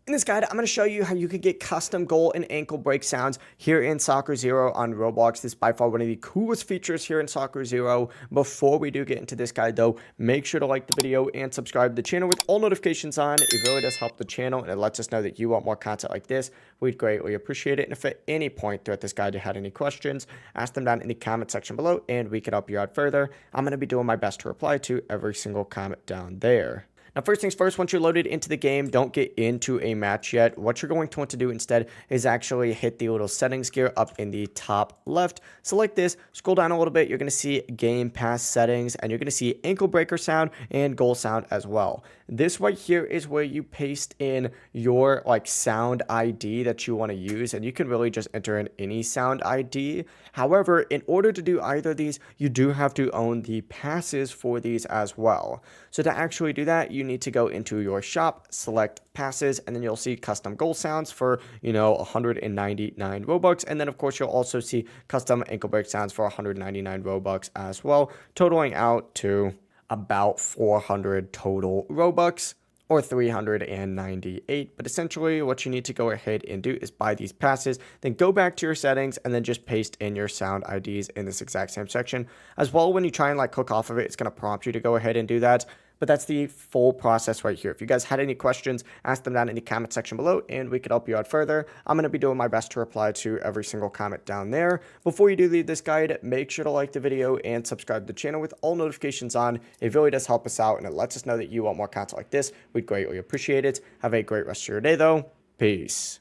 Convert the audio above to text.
In this guide, I'm going to show you how you could get custom goal and ankle break sounds here in Soccer Zero on Roblox. This is by far one of the coolest features here in Soccer Zero. Before we do get into this guide though, make sure to like the video and subscribe to the channel with all notifications on. It really does help the channel and it lets us know that you want more content like this. We'd greatly appreciate it. And if at any point throughout this guide you had any questions, ask them down in the comment section below and we can help you out further. I'm going to be doing my best to reply to every single comment down there. Now, first things first, once you're loaded into the game, don't get into a match yet. What you're going to want to do instead is actually hit the little settings gear up in the top left. Select this, scroll down a little bit, you're going to see Game Pass settings, and you're going to see ankle breaker sound and goal sound as well. This right here is where you paste in your sound ID that you want to use, and you can really just enter in any sound ID. However, in order to do either of these, you do have to own the passes for these as well. So to actually do that, you need to go into your shop, select passes, and then you'll see custom goal sounds for 199 Robux, and then of course you'll also see custom ankle break sounds for 199 Robux as well, totaling out to about 400 total Robux or 398. But essentially what you need to go ahead and do is buy these passes, then go back to your settings and then just paste in your sound IDs in this exact same section. As well, when you try and click off of it, it's going to prompt you to go ahead and do that. But that's the full process right here. If you guys had any questions, ask them down in the comment section below and we could help you out further. I'm going to be doing my best to reply to every single comment down there. Before you do leave this guide, make sure to like the video and subscribe to the channel with all notifications on. It really does help us out and it lets us know that you want more content like this. We'd greatly appreciate it. Have a great rest of your day though. Peace.